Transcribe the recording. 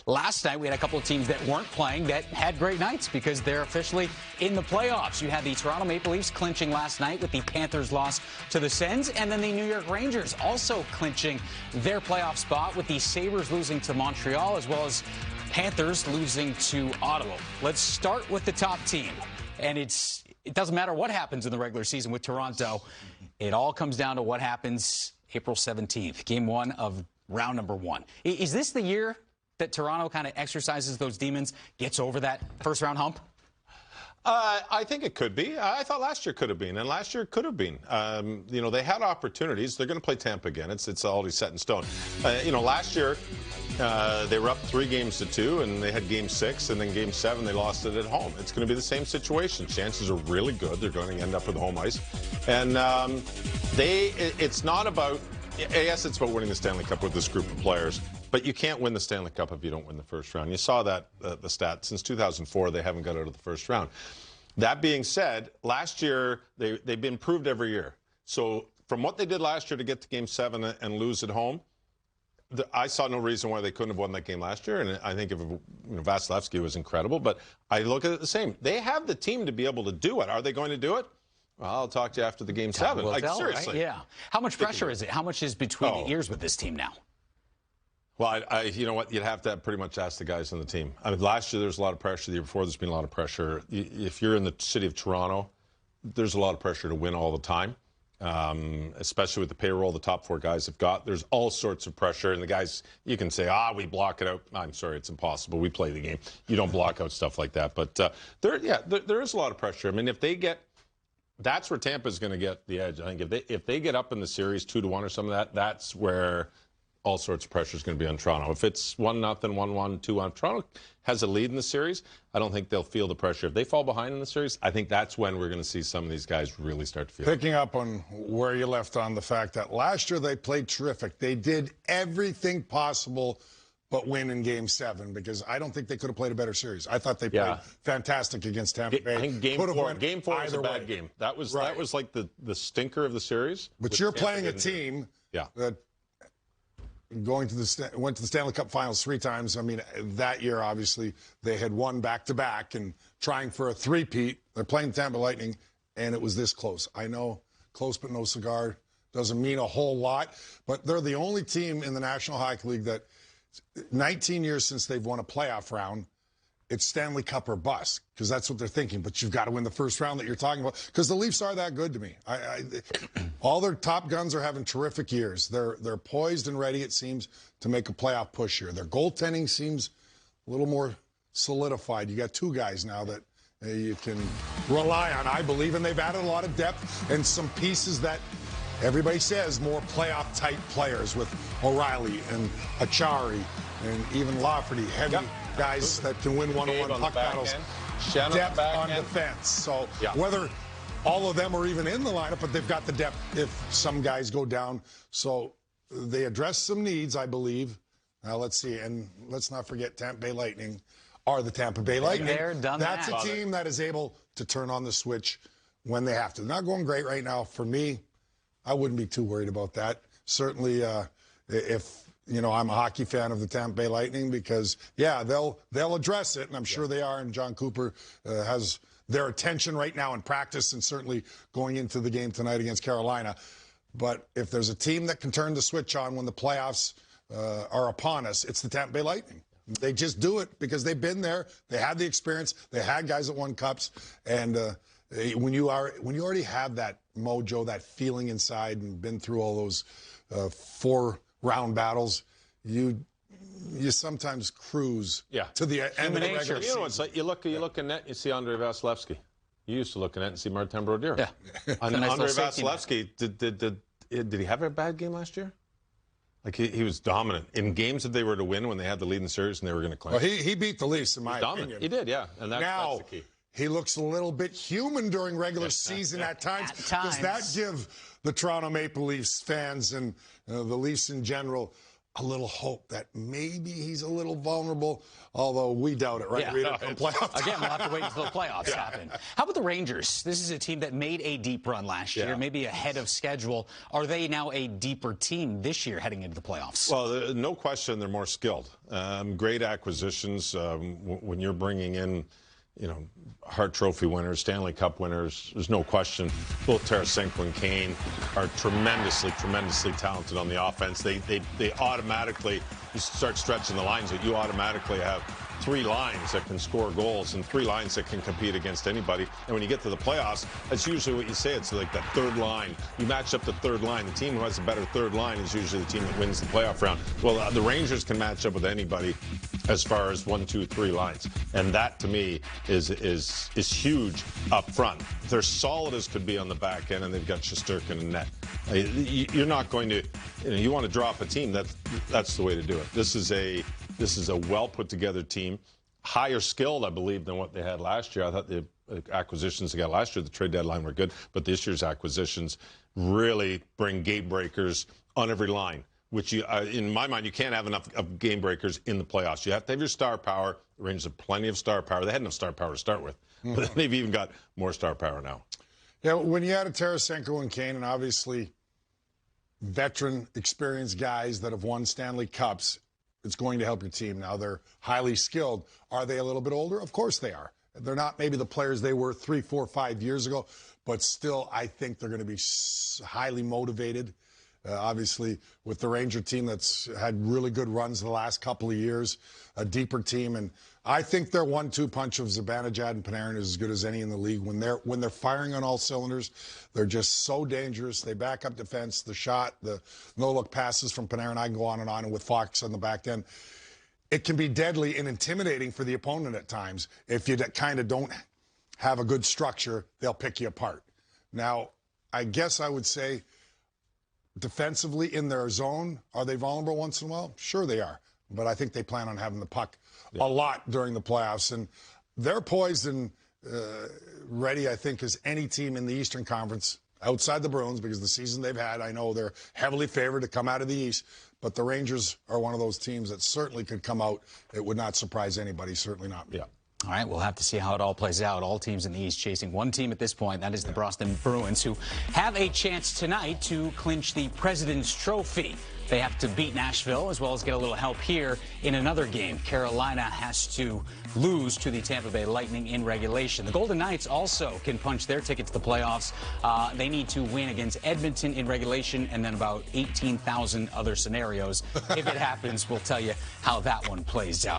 last night we had a couple of teams that weren't playing that had great nights because they're officially in the playoffs. You had the Toronto Maple Leafs clinching last night with the Panthers' loss to the Sens, and then the New York Rangers also clinching their playoff spot with the Sabres losing to Montreal, as well as Panthers losing to Ottawa. Let's start with the top team. And it doesn't matter what happens in the regular season with Toronto. It all comes down to what happens April 17th, game one of round number one. Is this the year that Toronto kind of exercises those demons, gets over that first-round hump? I think it could be. I thought last year could have been, and last year could have been. They had opportunities. They're going to play Tampa again. It's already set in stone. Last year they were up 3-2, and they had Game 6, and then Game 7 they lost it at home. It's going to be the same situation. Chances are really good they're going to end up with home ice, and it's not about. Yes, it's about winning the Stanley Cup with this group of players. But you can't win the Stanley Cup if you don't win the first round. You saw that, the stat. Since 2004, they haven't got out of the first round. That being said, last year, they've been improved every year. So from what they did last year to get to Game 7 and lose at home, I saw no reason why they couldn't have won that game last year. And I think Vasilevsky was incredible. But I look at it the same. They have the team to be able to do it. Are they going to do it? Well, I'll talk to you after the Game 7. Seriously. Right? Yeah. How much pressure is it? How much is between the ears with this team now? Well, you know what? You'd have to pretty much ask the guys on the team. I mean, last year there was a lot of pressure. The year before there's been a lot of pressure. If you're in the city of Toronto, there's a lot of pressure to win all the time, especially with the payroll the top 4 guys have got. There's all sorts of pressure. And the guys, you can say, we block it out. I'm sorry, it's impossible. We play the game. You don't block out stuff like that. But there is a lot of pressure. I mean, if they get... That's where Tampa's going to get the edge. I think if they get up in the series 2-1 or some of that, that's where all sorts of pressure is going to be on Toronto. If it's 1-0, 1-1, 2-1, Toronto has a lead in the series. I don't think they'll feel the pressure. If they fall behind in the series, I think that's when we're going to see some of these guys really start to feel it. Picking up on where you left on the fact that last year they played terrific. They did everything possible but win in Game 7 because I don't think they could have played a better series. I thought they played fantastic against Tampa Bay. I think Game 4 was a bad game. That was like the stinker of the series. But you're playing a team that went to the Stanley Cup Finals 3 times. I mean, that year, obviously, they had won back-to-back and trying for a three-peat. They're playing Tampa Lightning, and it was this close. I know close but no cigar doesn't mean a whole lot, but they're the only team in the National Hockey League that 19 years since they've won a playoff round, it's Stanley Cup or bust, because that's what they're thinking. But you've got to win the first round that you're talking about, because the Leafs are that good to me. All their top guns are having terrific years. They're poised and ready, it seems, to make a playoff push here. Their goaltending seems a little more solidified. You got 2 guys now that you can rely on, I believe, and they've added a lot of depth and some pieces that everybody says more playoff-type players with O'Reilly and Achari and even Lafferty, heavy guys that can win one-on-one puck battles, depth on defense. So whether all of them are even in the lineup, but they've got the depth if some guys go down. So they address some needs, I believe. Now let's see, and let's not forget Tampa Bay Lightning are the Tampa Bay Lightning. That's a team that is able to turn on the switch when they have to. They're not going great right now. For me, I wouldn't be too worried about that. Certainly, if I'm a hockey fan of the Tampa Bay Lightning, because they'll address it, and I'm sure they are. And John Cooper has their attention right now in practice, and certainly going into the game tonight against Carolina. But if there's a team that can turn the switch on when the playoffs are upon us, it's the Tampa Bay Lightning. They just do it because they've been there. They had the experience. They had guys that won cups, and when you already have that mojo, that feeling inside, and been through all those 4-round battles, you sometimes cruise to the end of the regular season. It's like you look in net, you see Andrei Vasilevsky. You used to look in net and see Martin Brodeur. Yeah. Andrei Vasilevsky, did he have a bad game last year? Like he was dominant in games that they were to win when they had the lead in the series and they were going to clinch. Well, he beat the Leafs in my opinion. He did, yeah, and that's the key. He looks a little bit human during regular season at times. Does that give the Toronto Maple Leafs fans and the Leafs in general a little hope that maybe he's a little vulnerable, although we doubt it, right? Yeah. Playoff Again, we'll have to wait until the playoffs happen. How about the Rangers? This is a team that made a deep run last year, maybe ahead of schedule. Are they now a deeper team this year heading into the playoffs? Well, no question they're more skilled. Great acquisitions. When you're bringing in, Hart Trophy winners, Stanley Cup winners, there's no question. Both Tarasenko and Kane are tremendously talented on the offense. They automatically, you start stretching the lines, that you automatically have 3 lines that can score goals and 3 lines that can compete against anybody. And when you get to the playoffs, that's usually what you say. It's like that third line. You match up the third line. The team who has a better third line is usually the team that wins the playoff round. Well, the Rangers can match up with anybody as far as 1, 2, 3 lines. And that, to me, is huge up front. They're solid as could be on the back end, and they've got Shesterkin and net. You're not going to, you want to drop a team, that's the way to do it. This is a well put together team, higher skilled, I believe, than what they had last year. I thought the acquisitions they got last year, the trade deadline, were good, but this year's acquisitions really bring game breakers on every line, which in my mind, you can't have enough of game breakers in the playoffs. You have to have your star power. The Rangers have plenty of star power. They had enough star power to start with, but they've even got more star power now. Yeah, when you add a Tarasenko and Kane, and obviously veteran, experienced guys that have won Stanley Cups, it's going to help your team. Now, they're highly skilled. Are they a little bit older? Of course they are. They're not maybe the players they were 3, 4, 5 years ago, but still, I think they're going to be highly motivated. Obviously, with the Ranger team that's had really good runs the last couple of years, a deeper team, and I think their 1-2 punch of Zibanejad and Panarin is as good as any in the league. When they're firing on all cylinders, they're just so dangerous. They back up defense, the shot, the no-look passes from Panarin. I can go on, and with Fox on the back end. It can be deadly and intimidating for the opponent at times. If you kind of don't have a good structure, they'll pick you apart. Now, I guess I would say, defensively in their zone, are they vulnerable once in a while? Sure they are. But I think they plan on having the puck a lot during the playoffs. And they're poised and ready, I think, as any team in the Eastern Conference outside the Bruins, because the season they've had, I know they're heavily favored to come out of the East. But the Rangers are one of those teams that certainly could come out. It would not surprise anybody, certainly not me. Yeah. All right, we'll have to see how it all plays out. All teams in the East chasing one team at this point. That is the Boston Bruins, who have a chance tonight to clinch the President's Trophy. They have to beat Nashville, as well as get a little help here in another game. Carolina has to lose to the Tampa Bay Lightning in regulation. The Golden Knights also can punch their ticket to the playoffs. They need to win against Edmonton in regulation, and then about 18,000 other scenarios. If it happens, we'll tell you how that one plays out.